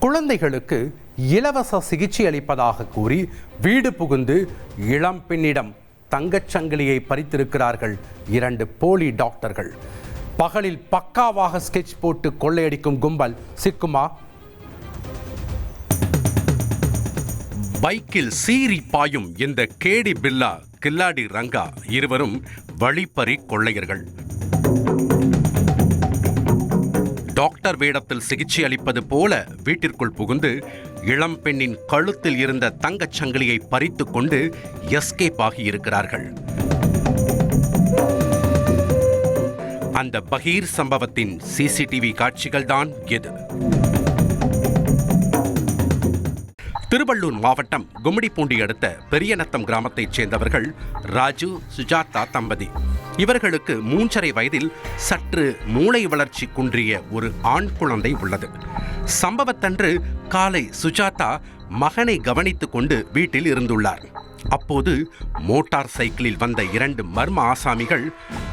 குழந்தைகளுக்கு இலவச சிகிச்சை அளிப்பதாக கூறி வீடு புகுந்து இளம் பெண்ணிடம் தங்கச்சங்கிலியை பறித்திருக்கிறார்கள் 2 போலி டாக்டர்கள். பகலில் பக்காவாக ஸ்கெட்ச் போட்டு கொள்ளையடிக்கும் கும்பல் சிக்குமா? பைக்கில் சீறி பாயும் இந்த கேடி பில்லா கில்லாடி ரங்கா இருவரும் வழிப்பறி கொள்ளையர்கள். டாக்டர் வேடத்தில் சிகிச்சை அளிப்பது போல வீட்டிற்குள் புகுந்து இளம் பெண்ணின் கழுத்தில் இருந்த தங்கச் சங்கிலியை பறித்து கொண்டு எஸ்கேப் ஆகியிருக்கிறார்கள். அந்த பகீர் சம்பவத்தின் சிசிடிவி காட்சிகள் தான் எது? திருவள்ளூர் மாவட்டம் கும்மிடிப்பூண்டி அடுத்த பெரியநத்தம் கிராமத்தைச் சேர்ந்தவர்கள் ராஜு, சுஜாதா தம்பதி. இவர்களுக்கு 3.5 வயதில் சற்று மூளை வளர்ச்சி குன்றிய ஒரு ஆண் குழந்தை உள்ளது. சம்பவத்தன்று காலை சுஜாதா மகனை கவனித்துக் கொண்டு வீட்டில் இருந்துள்ளார். அப்போது மோட்டார் சைக்கிளில் வந்த 2 மர்ம ஆசாமிகள்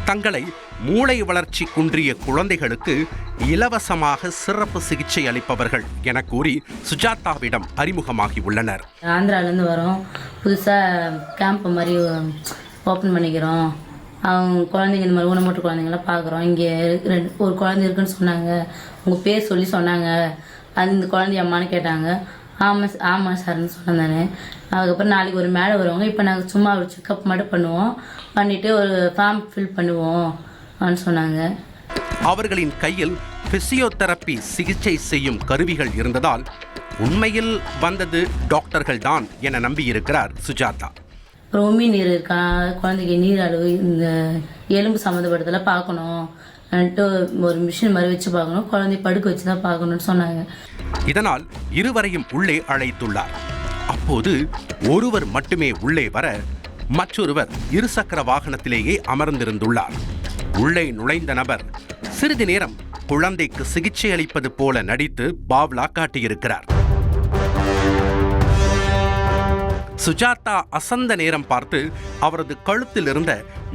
தங்களை மூளை வளர்ச்சி குன்றிய குழந்தைகளுக்கு இலவசமாக சிறப்பு சிகிச்சை அளிப்பவர்கள் என கூறி சுஜாதாவிடம் அறிமுகமாகி உள்ளனர். ஆந்திராவிலேருந்து வரோம், புதுசாக கேம்ப் மாதிரி ஓப்பன் பண்ணிக்கிறோம், அவங்க குழந்தைங்க இந்த மாதிரி ஊனமுற்ற குழந்தைங்களாம் பார்க்குறோம், இங்கே ஒரு குழந்தை இருக்குன்னு சொன்னாங்க, உங்கள் பேர் சொல்லி சொன்னாங்க, அது இந்த குழந்தைய அம்மானு கேட்டாங்க. ஆமாம் சார்னு சொன்னேன். அதுக்கப்புறம் நாளைக்கு ஒரு மேலே வருவாங்க, இப்போ நாங்கள் சும்மா ஒரு செக்கப் மட்டும் பண்ணுவோம், பண்ணிவிட்டு ஒரு ஃபார்ம் ஃபில் பண்ணுவோம் அப்படின்னு சொன்னாங்க. அவர்களின் கையில் பிசியோதெரப்பி சிகிச்சை செய்யும் கருவிகள் இருந்ததால் உண்மையில் வந்தது டாக்டர்கள் தான் என நம்பியிருக்கிறார் சுஜாதா. உமி நீர் இருக்கா, குழந்தைக்கு நீர் அளவு, இந்த எலும்பு சம்மந்தப்பட்டதெல்லாம் பார்க்கணும், ஒரு மிஷின் மாதிரி வச்சு பார்க்கணும், குழந்தை படுக்க வச்சு தான் பார்க்கணும்னு சொன்னாங்க. இதனால் இருவரையும் உள்ளே அழைத்துள்ளார். அப்போது ஒருவர் மட்டுமே உள்ளே வர மற்றொருவர் இருசக்கர வாகனத்திலேயே அமர்ந்திருந்துள்ளார். உள்ளே நுழைந்த நபர் சிறிது நேரம் குழந்தைக்கு சிகிச்சை அளிப்பது போல நடித்து பாவ்லா காட்டியிருக்கிறார். சுஜாதா அசந்த நேரம் பார்த்து அவரது கழுத்தில் இருந்த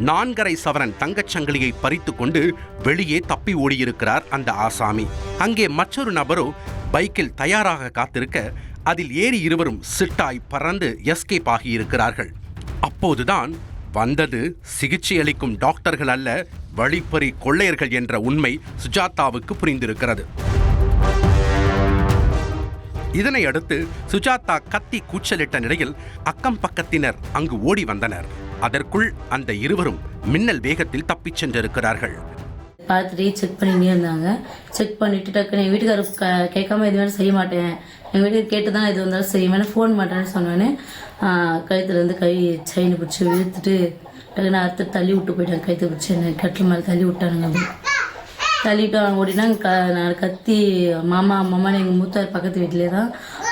4.5 சவரன் தங்கச்சங்கிலியை பறித்து கொண்டு வெளியே தப்பி ஓடியிருக்கிறார் அந்த ஆசாமி. அங்கே மற்றொரு நபரோ பைக்கில் தயாராக காத்திருக்க அதில் ஏறி இருவரும் சிட்டாய் பறந்து எஸ்கேப் ஆகியிருக்கிறார்கள். அப்போதுதான் வந்தது சிகிச்சை அளிக்கும் டாக்டர்கள் அல்ல, வழிப்பறி கொள்ளையர்கள் என்ற உண்மை சுஜாதாவுக்கு புரிந்திருக்கிறது. இதனை அடுத்து சுஜாதா கத்தி கூச்சலிட்ட நிலையில் அக்கம் பக்கத்தினர் அங்கு ஓடி வந்தனர். அதற்குள் அந்த இருவரும் மின்னல் வேகத்தில் தப்பிச் சென்றிருக்கிறார்கள். பார்த்துட்டு செக் பண்ணிட்டே இருந்தாங்க. செக் பண்ணிட்டு டக்குன்னு என் வீட்டுக்காரர் கேட்காம இது வேணும் செய்ய மாட்டேன், எங்கள் வீட்டுக்கு கேட்டு தான் இது வந்தாலும் செய்வேன், ஃபோன் மாட்டேன்னு சொன்னோன்னே கழுத்துலேருந்து கை செயின் பிடிச்சி இழுத்துட்டு டக்குன்னு அறுத்து தள்ளி விட்டு போயிட்டாங்க. கழுத்து பிடிச்சி என்ன கட்டில் மேலே தள்ளி விட்டானுங்க. அப்படி தள்ளிட்டு அவங்க ஓடினா நான் கத்தி மாமான்னு எங்கள் மூத்தார் பக்கத்து வீட்டிலே தான்,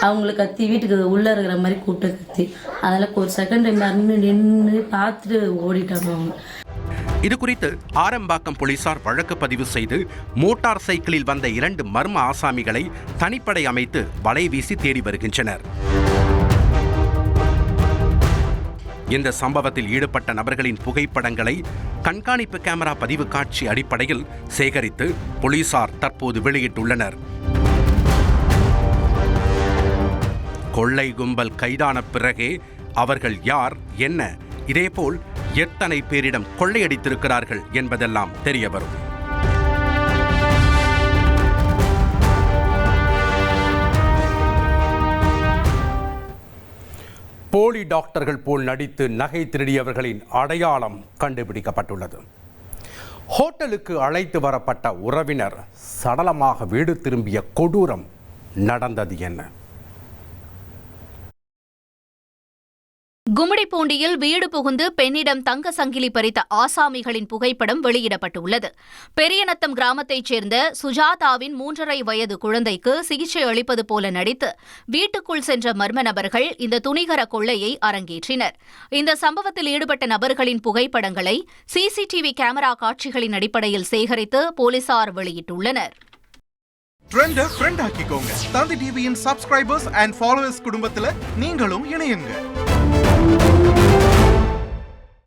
அவங்களுக்கு கத்தி வீட்டுக்கு உள்ளே இருக்கிற மாதிரி கூப்பிட்டு கத்தி, அதில் ஒரு செகண்ட் நின்று பார்த்துட்டு ஓடிட்டாங்க அவங்க. இது குறித்து ஆரம்பாக்கம் போலீசார் வழக்கு பதிவு செய்து மோட்டார் சைக்கிளில் வந்த 2 மர்ம ஆசாமிகளை தனிப்படை அமைத்து வலை வீசி தேடி வருகின்றனர். இந்த சம்பவத்தில் ஈடுபட்ட நபர்களின் புகைப்படங்களை கண்காணிப்பு கேமரா பதிவு காட்சி அடிப்படையில் சேகரித்து போலீசார் தற்போது வெளியிட்டுள்ளனர். கொள்ளை கும்பல் கைதான பிறகே அவர்கள் யார், என்ன, இதேபோல் எத்தனை பேரிடம் கொள்ளையடித்திருக்கிறார்கள் என்பதெல்லாம் தெரிய வரும். போலி டாக்டர்கள் போல் நடித்து நகை திருடியவர்களின் அடையாளம் கண்டுபிடிக்கப்பட்டுள்ளது. ஹோட்டலுக்கு அழைத்து வரப்பட்ட உறவினர் சடலமாக வீடு திரும்பிய கொடூரம் நடந்தது என்ன? கும்மிடிப்பூண்டியில் வீடு புகுந்து பெண்ணிடம் தங்க சங்கிலி பறித்த ஆசாமிகளின் புகைப்படம் வெளியிடப்பட்டுள்ளது. பெரியநத்தம் கிராமத்தைச் சேர்ந்த சுஜாதாவின் 3.5 வயது குழந்தைக்கு சிகிச்சை அளிப்பது போல நடித்து வீட்டுக்குள் சென்ற மர்ம நபர்கள் இந்த துணிகர கொள்ளையை அரங்கேற்றினர். இந்த சம்பவத்தில் ஈடுபட்ட நபர்களின் புகைப்படங்களை சிசிடிவி கேமரா காட்சிகளின் அடிப்படையில் சேகரித்து போலீசார் வெளியிட்டுள்ளனர். ட்ரெண்டை ஃப்ரெண்ட் ஆக்கிக்கோங்க. தந்தி டிவியின் சப்ஸ்கிரைபர்ஸ் அண்ட் ஃபாலோவர்ஸ் குடும்பத்தில் நீங்களும் இணையுங்க.